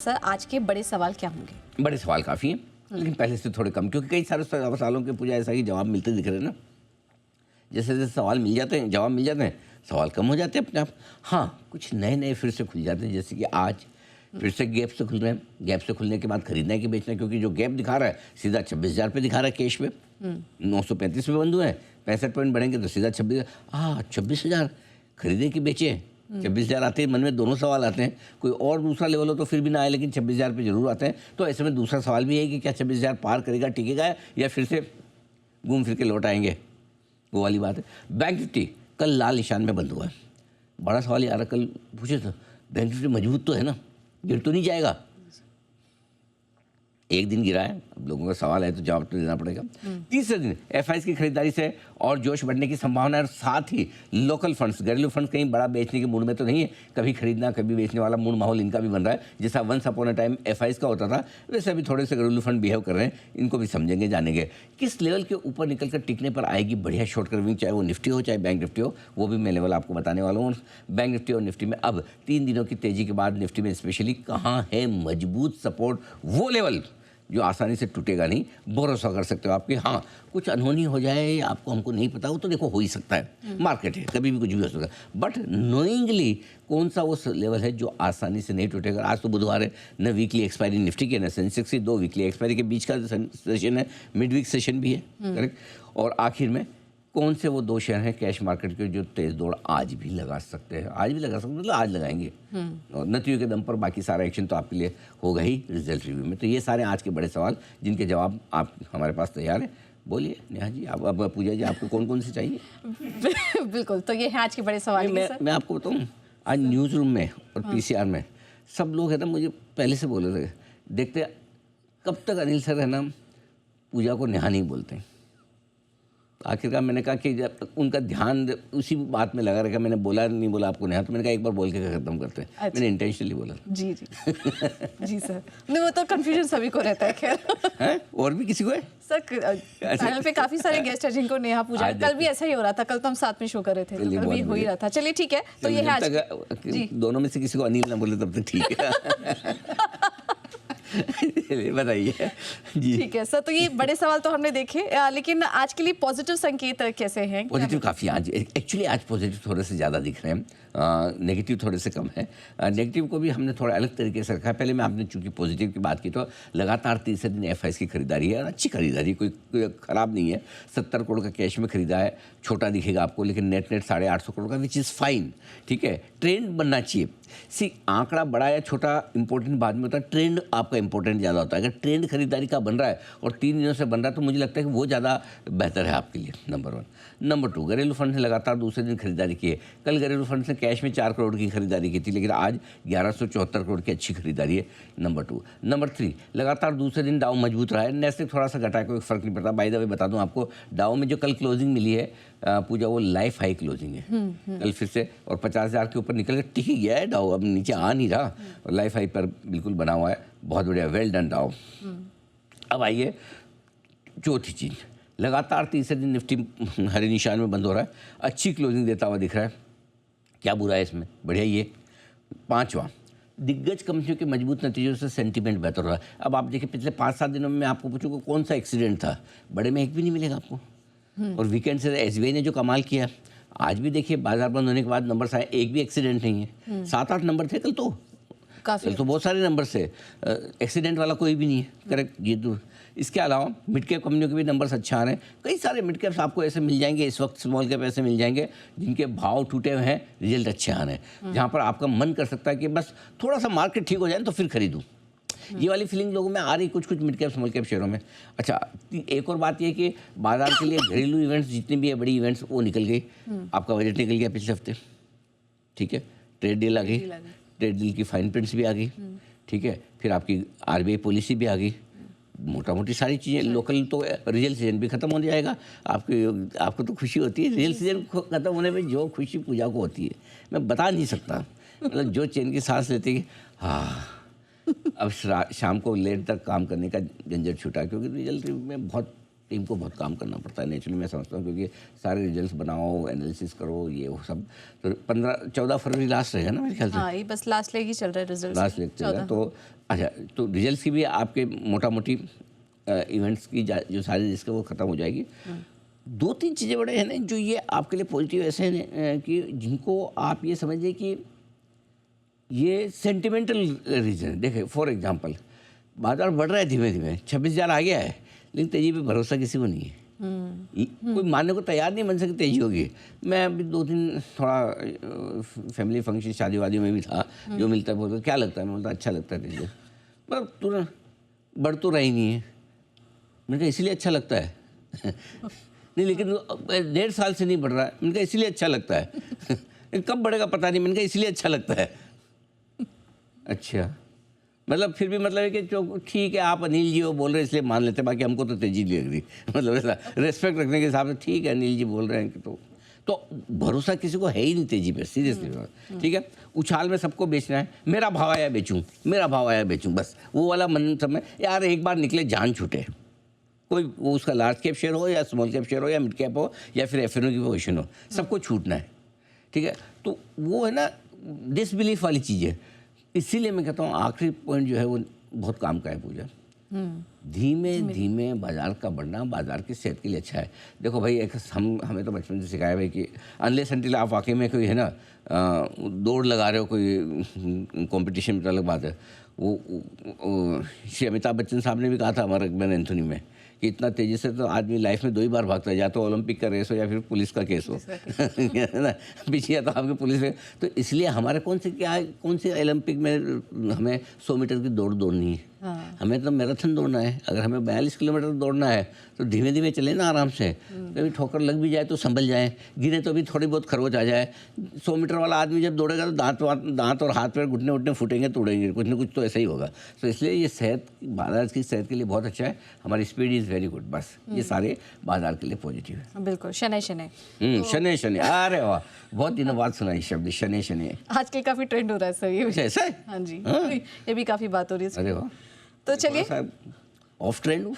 Sir आज के बड़े सवाल क्या होंगे? बड़े सवाल काफ़ी हैं, लेकिन पहले से थोड़े कम, क्योंकि कई सारे सवालों के पूजा ऐसा ही जवाब मिलते दिख रहे हैं ना। जैसे जैसे सवाल मिल जाते हैं, जवाब मिल जाते हैं, सवाल कम हो जाते हैं अपने आप। हाँ, कुछ नए नए फिर से खुल जाते हैं, जैसे कि आज फिर से गैप से खुल रहे हैं। गैप से खुलने के बाद खरीदना है कि बेचना है, क्योंकि जो गैप दिखा रहा है सीधा 26,000 पे दिखा रहा है कैश पे। 935 पे बंद हुए हैं, 65 पॉइंट बढ़ेंगे तो सीधा 26,000 खरीदे कि बेचे। 26,000 आते हैं, मन में दोनों सवाल आते हैं। कोई और दूसरा लेवल हो तो फिर भी ना आए, लेकिन 26,000 पे जरूर आते हैं। तो ऐसे में दूसरा सवाल भी है कि क्या 26,000 पार करेगा, टिकेगा, या फिर से घूम फिर के लौट आएंगे, वो वाली बात है। बैंक निफ्टी कल लाल निशान में बंद हुआ है। बड़ा सवाल ये आ रहा, कल पूछे तो बैंक निफ्टी मजबूत तो है ना, गिर तो नहीं जाएगा। एक दिन गिरा है, अब लोगों का सवाल है तो जवाब तो देना पड़ेगा। तीसरे दिन एफआईज की खरीदारी से और जोश बढ़ने की संभावना है, और साथ ही लोकल फंड्स, घरेलू फंड्स कहीं बड़ा बेचने के मूड में तो नहीं है। कभी खरीदना कभी बेचने वाला मूड माहौल इनका भी बन रहा है। जैसा वंस अपॉन अ टाइम एफआईज का होता था, वैसे अभी थोड़े से घरेलू फंड बिहेव कर रहे हैं। इनको भी समझेंगे, जानेंगे किस लेवल के ऊपर निकल कर टिकने पर आएगी बढ़िया शॉर्ट कवरिंग, चाहे वो निफ्टी हो चाहे बैंक निफ्टी हो। वो भी मैं लेवल आपको बताने वाला हूँ। बैंक निफ्टी और निफ्टी में अब 3 दिनों की तेजी के बाद निफ्टी में स्पेशली कहाँ है मजबूत सपोर्ट, वो लेवल जो आसानी से टूटेगा नहीं, भरोसा कर सकते हो आपके। हाँ, कुछ अनहोनी हो जाए, आपको हमको नहीं पता हो तो देखो हो ही सकता है, मार्केट है, कभी भी कुछ भी हो सकता है। बट नोइंगली कौन सा वो लेवल है जो आसानी से नहीं टूटेगा। आज तो बुधवार है, न वीकली एक्सपायरी निफ्टी के न सेंसेक्स की, 2 वीकली एक्सपायरी के बीच का सेशन है, मिड वीक सेशन भी है, करेक्ट। और आखिर में कौन से वो 2 शेयर हैं कैश मार्केट के जो तेज दौड़ आज भी लगा सकते हैं, आज भी लगा सकते हैं, मतलब आज लगाएंगे। और नतीजों के दम पर बाकी सारा एक्शन तो आपके लिए होगा ही रिजल्ट रिव्यू में। तो ये सारे आज के बड़े सवाल जिनके जवाब आप हमारे पास तैयार हैं। बोलिए नेहा जी, आप अब पूजा जी, आपको कौन कौन से चाहिए? बिल्कुल, तो ये है आज के बड़े सवाल। मैं आपको बताऊँ, आज न्यूज़ रूम में और पीसीआर में सब लोग है ना, मुझे पहले से बोल रहे थे, देखते कब तक अनिल सर है ना पूजा को नेहा नहीं बोलते हैं। आखिरकार मैंने कहा कि जब उनका ध्यान उसी बात में लगा रखा, मैंने बोला नहीं बोला आपको नेहा, तो मैंने कहा एक बार बोल के खत्म करते हैं। अच्छा। मैंने इंटेंशनली बोला। जी जी जी सर, नहीं वो तो कंफ्यूजन सभी को रहता है। खैर है, और भी किसी को है सर? चैनल पे काफी सारे गेस्ट हैं जिनको नेहा पूजा, कल भी ऐसा ही हो रहा था, कल तो हम साथ में शो कर रहे थे, तो कल भी हो ही रहा था। चलिए ठीक है, तो ये है आज दोनों में से किसी को अनिल ना बोले तब तक ठीक है। बताइए जी। ठीक है सर, तो ये बड़े सवाल तो हमने देखे, लेकिन आज के लिए पॉजिटिव संकेत कैसे हैं? पॉजिटिव काफ़ी आज एक्चुअली आज पॉजिटिव थोड़े से ज़्यादा दिख रहे हैं, नेगेटिव थोड़े से कम है। नेगेटिव को भी हमने थोड़ा अलग तरीके से रखा है। पहले में आपने चूंकि पॉजिटिव की बात की, तो लगातार तीसरे दिन एफआईज की खरीदारी है, और अच्छी खरीदारी, कोई ख़राब नहीं है। 70 करोड़ का कैश में खरीदा है, छोटा दिखेगा आपको, लेकिन नेट 850 करोड़ का, विच इज़ फाइन, ठीक है। ट्रेंड बनना चाहिए। सी आंकड़ा बड़ा या छोटा इंपॉर्टेंट बाद में होता है, ट्रेंड आपका इंपॉर्टेंट ज़्यादा होता है। अगर ट्रेंड खरीदारी का बन रहा है और 3 दिनों से बन रहा है, तो मुझे लगता है कि वो ज़्यादा बेहतर है आपके लिए, नंबर 1। नंबर 2, घरेलू फंड ने लगातार दूसरे दिन खरीदारी की है। कल घरेलू फंड ने कैश में 4 करोड़ की खरीदारी की थी, लेकिन आज 1174 करोड़ की अच्छी खरीदारी है, नंबर 2। नंबर 3, लगातार दूसरे दिन डाउ मजबूत रहा है, नेस्डेक थोड़ा सा घटा, कोई फर्क नहीं पड़ता। बाय द वे बता दूं आपको, डाउ में जो कल क्लोजिंग मिली है पूजा, वो लाइफ हाई क्लोजिंग है कल फिर से, और 50,000 के ऊपर निकल कर टिक ही गया है डाउ, अब नीचे आ नहीं रहा, और लाइफ हाई पर बिल्कुल बना हुआ है। बहुत बढ़िया, वेल डन डाउ। अब आइए चौथी चीज़, लगातार तीसरे दिन निफ्टी हरे निशान में बंद हो रहा है, अच्छी क्लोजिंग देता हुआ दिख रहा है। क्या बुरा है इसमें, बढ़िया ये। 5वां, दिग्गज कंपनियों के मजबूत नतीजों से सेंटीमेंट बेहतर हो रहा है। अब आप देखिए, पिछले 5-7 दिनों में मैं आपको पूछूंगा कौन सा एक्सीडेंट था, बड़े में एक भी नहीं मिलेगा आपको। और वीकेंड से एसबीआई ने जो कमाल किया, आज भी देखिए बाजार बंद होने के बाद नंबर आए, एक भी एक्सीडेंट नहीं है। 7-8 नंबर थे कल तो, कल तो बहुत सारे नंबर से, एक्सीडेंट वाला कोई भी नहीं है, करेक्ट ये तो। इसके अलावा मिड कैप कंपनियों के भी नंबर्स अच्छा आ रहे हैं। कई सारे मिड कैप्स आपको ऐसे मिल जाएंगे इस वक्त, स्मॉल कैप ऐसे मिल जाएंगे जिनके भाव टूटे हुए हैं, रिजल्ट अच्छे आ रहे हैं, जहाँ पर आपका मन कर सकता है कि बस थोड़ा सा मार्केट ठीक हो जाए तो फिर खरीदूँ। ये वाली फीलिंग लोगों में आ रही कुछ मिड कैप स्मॉल कैप शेयरों में। अच्छा, एक और बात ये कि बाजार के लिए घरेलू इवेंट्स जितने भी है, बड़ी इवेंट्स, वो निकल गई। आपका बजट निकल गया पिछले हफ्ते, ठीक है। ट्रेड डील आ गई, ट्रेड डील की फाइन प्रिंट्स भी आ गई, ठीक है। फिर आपकी आरबीआई पॉलिसी भी आ गई, मोटा मोटी सारी चीज़ें। लोकल तो रियल सीजन भी ख़त्म होने जाएगा, आपको तो खुशी होती है। रियल सीजन ख़त्म होने में जो खुशी पूजा को होती है, मैं बता नहीं सकता। मतलब जो चैन की सांस लेती है, हाँ अब शाम को लेट तक काम करने का झंझट छूटा, क्योंकि रिजल्ट में बहुत टीम को बहुत काम करना पड़ता है नेचुरली, मैं समझता हूँ, क्योंकि सारे रिजल्ट्स बनाओ, एनालिसिस करो, ये वो सब। तो 14 फरवरी लास्ट रहेगा ना मेरे ख्याल से? हाँ, ये बस लास्ट लेग ही चल रहा है रिजल्ट, लास्ट लेग चल रहा है। तो अच्छा, तो रिजल्ट्स की भी आपके मोटा मोटी इवेंट्स की जो सारी रिस्क है वो ख़त्म हो जाएगी। 2-3 चीज़ें बड़े हैं ना जो ये आपके लिए पॉजिटिव ऐसे हैं कि जिनको आप ये समझिए कि ये सेंटिमेंटल रीज़न। देखिए फॉर एग्जांपल, बाजार बढ़ रहा है धीमे धीमे, 26,000 आ गया है, लेकिन तेजी पे भरोसा किसी को नहीं है। कोई मानने को तैयार नहीं बन सके तेजी होगी। मैं अभी 2 दिन थोड़ा फैमिली फंक्शन शादी वादी में भी था, जो मिलता है बोलता क्या लगता है, मैं बोलता अच्छा लगता है तेजी, पर तुरंत बढ़ तो रही नहीं है। मैंने कहा इसीलिए अच्छा लगता है। नहीं लेकिन 1.5 साल से नहीं बढ़ रहा है, मैंने कहा इसीलिए अच्छा लगता है। कब बढ़ेगा पता नहीं, मैंने कहा इसलिए अच्छा लगता है। अच्छा, मतलब फिर भी मतलब है कि जो ठीक है आप अनिल जी वो बोल रहे हैं इसलिए मान लेते हैं, बाकी हमको तो तेजी लग रही। मतलब ऐसा रेस्पेक्ट रखने के हिसाब से ठीक है अनिल जी बोल रहे हैं कि तो भरोसा किसी को है ही नहीं तेजी पे, सीरियसली। ठीक है, उछाल में सबको बेचना है, मेरा भाव आया बेचूं, मेरा भाव आया बेचूं, बस वो वाला मन समय। यार एक बार निकले जान छूटे, कोई वो उसका लार्ज कैप शेयर हो या स्मॉल कैप शेयर हो या मिड कैप हो या फिर एफएनओ की पोजीशन हो, सबको छूटना है। ठीक है, तो वो है ना डिसबिलीफ वाली चीज़ है। इसीलिए मैं कहता हूँ आखिरी पॉइंट जो है वो बहुत काम का है पूजा। धीमे धीमे बाजार का बढ़ना बाजार की सेहत के लिए अच्छा है। देखो भाई, एक हमें तो बचपन से सिखाया भाई कि अनलेस अनटिल आप वाकई में कोई है ना दौड़ लगा रहे हो, कोई कंपटीशन में, तो अलग बात है। वो श्री अमिताभ बच्चन साहब ने भी कहा था हमारे रग्बी एंथोनी में कि इतना तेज़ी से तो आदमी लाइफ में 2 ही बार भागता है, या तो ओलंपिक का रेस हो या फिर पुलिस का केस हो। है ना, पीछे या तो आपके पुलिस में। तो इसलिए हमारे कौन से ओलंपिक में हमें 100 मीटर की दौड़ दौड़नी है। हाँ। हमें तो मैराथन दौड़ना है। अगर हमें 42 किलोमीटर दौड़ना है तो धीमे धीमे चले ना, आराम से। कभी ठोकर लग भी जाए तो संभल जाए, गिरे तो भी थोड़ी बहुत खरोच आ जाए। 100 मीटर वाला आदमी जब दौड़ेगा तो दांत और हाथ पैर घुटने उठने फूटेंगे, तोड़ेंगे, कुछ ना कुछ तो ऐसा ही होगा। तो इसलिए ये सेहत, बाजार की सेहत के लिए बहुत अच्छा है। हमारी स्पीड इज़ वेरी गुड। बस ये सारे बाजार के लिए पॉजिटिव है। बिल्कुल। शनै शनै, शनै शनै, अरे वाह, बहुत दिनों बाद सुना ये शब्द शनै शनै। आजकल काफ़ी ट्रेंड हो रहा है सर ये। ऐसा है? हाँ जी, ये भी काफ़ी बात हो रही है। अरे वाह, तो चलिए, ऑफ ट्रेंड हूँ।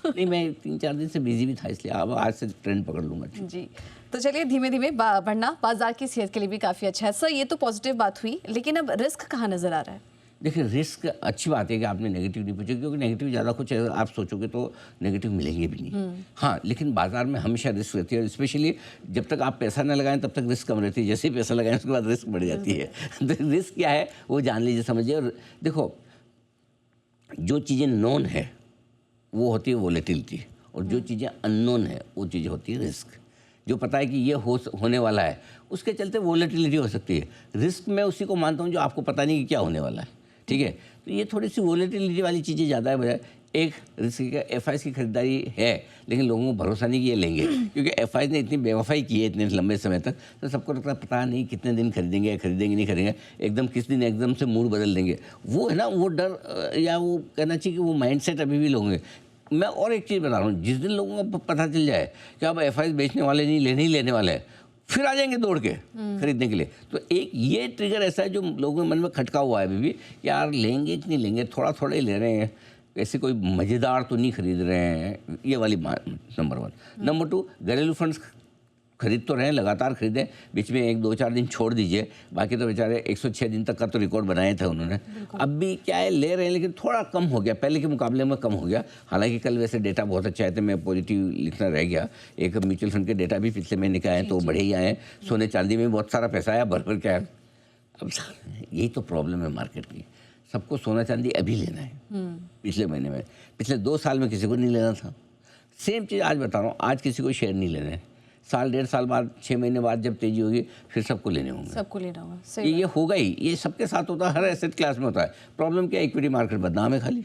नहीं, मैं 3-4 दिन से बिजी भी था, इसलिए अब आज से ट्रेंड पकड़ लूँगा जी। तो चलिए, धीमे धीमे बढ़ना बाजार की सेहत के लिए भी काफ़ी अच्छा है। सर ये तो पॉजिटिव बात हुई, लेकिन अब रिस्क कहाँ नज़र आ रहा है? देखिए, रिस्क अच्छी बात है कि आपने नेगेटिव नहीं पूछा, क्योंकि नेगेटिव ज़्यादा कुछ आप सोचोगे तो नेगेटिव मिलेंगे भी नहीं। हाँ, लेकिन बाजार में हमेशा रिस्क रहती है, और स्पेशली जब तक आप पैसा न लगाएं तब तक रिस्क कम रहती है। जैसे ही पैसा लगाएं उसके बाद रिस्क बढ़ जाती है। तो रिस्क क्या है वो जान लीजिए, समझिए। और देखो, जो चीज़ें नोन है वो होती है वोलेटिलिटी, और जो चीज़ें अननोन है वो चीज़ें होती है रिस्क। जो पता है कि ये होने वाला है, उसके चलते वोलेटिलिटी हो सकती है। रिस्क मैं उसी को मानता हूँ जो आपको पता नहीं कि क्या होने वाला है। ठीक है, तो ये थोड़ी सी वोलेटिलिटी वाली चीज़ें ज़्यादा है। बजाय एक रिस्क का एफआईज की खरीदारी है, लेकिन लोगों को भरोसा नहीं कि ये लेंगे, क्योंकि एफआईज ने इतनी बेवफाई की है इतने लंबे समय तक, तो सबको लगता है पता नहीं कितने दिन खरीदेंगे नहीं खरीदेंगे, एकदम किस दिन एकदम से मूड बदल देंगे। वो है ना, वो डर, या वो कहना चाहिए कि वो माइंडसेट अभी भी लोगों में। मैं और एक चीज़ बता रहा हूँ, जिस दिन लोगों को पता चल जाए कि अब एफआईज बेचने वाले नहीं लेने वाले हैं, फिर आ जाएंगे दौड़ के खरीदने के लिए। तो एक ये ट्रिगर ऐसा है जो लोगों के मन में खटका हुआ है अभी भी, यार लेंगे कि नहीं लेंगे, थोड़ा थोड़ा ही ले रहे हैं, ऐसे कोई मज़ेदार तो नहीं खरीद रहे हैं। ये वाली बात नंबर 1। नंबर 2, घरेलू फंड्स खरीद तो रहे हैं, लगातार खरीदें, बीच में 1-2-4 दिन छोड़ दीजिए, बाकी तो बेचारे 106 दिन तक का तो रिकॉर्ड बनाए थे उन्होंने। अब भी क्या है, ले रहे हैं, लेकिन थोड़ा कम हो गया, पहले के मुकाबले में कम हो गया। हालांकि कल वैसे डेटा बहुत अच्छा आए थे, मैं पॉजिटिव लिखना रह गया। एक म्यूचुअल फंड के डेटा भी पिछले महीने के आए तो बड़े ही आए। सोने चांदी में बहुत सारा पैसा आया, भर के आया। अब यही तो प्रॉब्लम है मार्केट की, सबको सोना चांदी अभी लेना है। पिछले महीने में, पिछले 2 साल में किसी को नहीं लेना था। सेम चीज़ आज बता रहा हूँ, आज किसी को शेयर नहीं लेना है। साल 1.5 साल बाद, 6 महीने बाद जब तेजी होगी, फिर सबको लेने होंगे। सबको लेना होगा, ये होगा ही, ये सबके साथ होता है, हर एसेट क्लास में होता है। प्रॉब्लम क्या है, इक्विटी मार्केट बदनाम है खाली।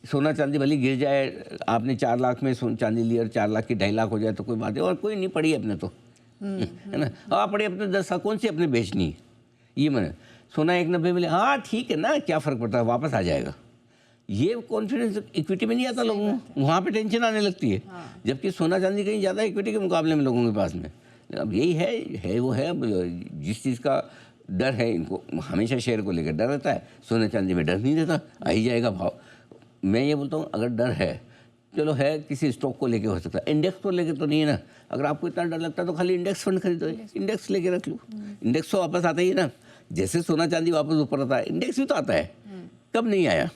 सोना चांदी भले गिर जाए, आपने 4 लाख में सोना चांदी ली और 4 लाख की 2.5 लाख हो जाए तो कोई बात है, और कोई नहीं पड़ी अपने तो, है ना। आप पड़ी अपने 10 साल, कौन सी अपने बेचनी, ये मैंने सोना 1.90 मिले, हाँ ठीक है ना, क्या फ़र्क पड़ता है, वापस आ जाएगा। ये कॉन्फिडेंस इक्विटी में नहीं आता लोगों को, वहाँ पे टेंशन आने लगती है। जबकि सोना चांदी कहीं ज़्यादा इक्विटी के मुकाबले में लोगों के पास में। अब यही है वो है, जिस चीज़ का डर है, इनको हमेशा शेयर को लेकर डर रहता है, सोना चांदी में डर नहीं रहता, आ ही जाएगा भाव। मैं ये बोलता हूँ, अगर डर है चलो है किसी स्टॉक को लेके हो सकता है, इंडेक्स को लेके तो नहीं है ना। अगर आपको इतना डर लगता है तो खाली इंडेक्स फंड खरीदो, इंडेक्स लेके रख लो। इंडेक्स तो वापस आता ही है ना, जैसे सोना चांदी वापस ऊपर आता है, इंडेक्स भी तो आता है, कब नहीं आया।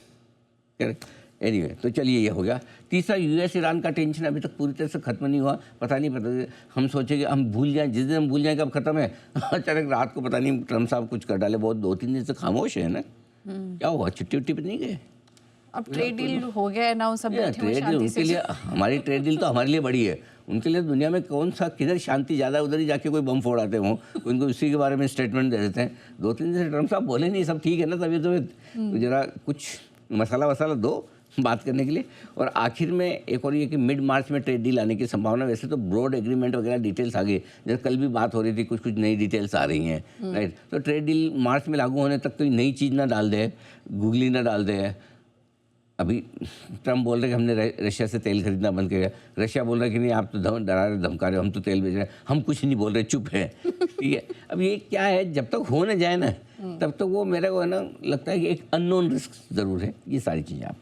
करेक्ट। एनीवे, तो चलिए ये हो गया। तीसरा, यूएस ईरान का टेंशन अभी तक पूरी तरह से खत्म नहीं हुआ। पता नहीं, हम सोचेंगे हम भूल जाएं, जिस दिन हम भूल जाएं कब खत्म है, अचानक रात को पता नहीं ट्रम्प साहब कुछ कर डाले, बहुत 2-3 दिन से खामोश है ना। क्या हुआ, छुट्टी उट्टी पे नहीं गए? अब ट्रेड डील हो गया है ना, सब बैठे हुए ट्रेड डील शांति उनके से। लिए, हमारी ट्रेड डील तो हमारे लिए बड़ी है, उनके लिए दुनिया में कौन सा किधर शांति ज़्यादा, उधर ही जाके कोई बम फोड़ आते हों, उनको उसी के बारे में स्टेटमेंट दे देते हैं। 2-3 दिन से ट्रम्प साहब बोले नहीं, सब ठीक है ना तभी तो जरा कुछ मसाला वसाला दो बात करने के लिए। और आखिर में एक और ये कि मिड मार्च में ट्रेड डील आने की संभावना, वैसे तो ब्रॉड एग्रीमेंट वगैरह डिटेल्स आ गई, जैसे कल भी बात हो रही थी, कुछ कुछ नई डिटेल्स आ रही हैं, राइट। तो ट्रेड डील मार्च में लागू होने तक कोई नई चीज़ ना डाल दे, गूगली ना डाल दे। अभी ट्रम्प बोल रहे कि हमने रशिया से तेल खरीदना बंद किया, रशिया बोल रहा है कि नहीं आप तो डरा रहे धमका रहे हो, हम तो तेल बेच रहे हैं, हम कुछ नहीं बोल रहे, चुप है। ठीक है, अब ये क्या है, जब तक हो ना जाए ना तब तक वो मेरे को है ना लगता है कि एक अननोन रिस्क ज़रूर है। ये सारी चीज़ें आप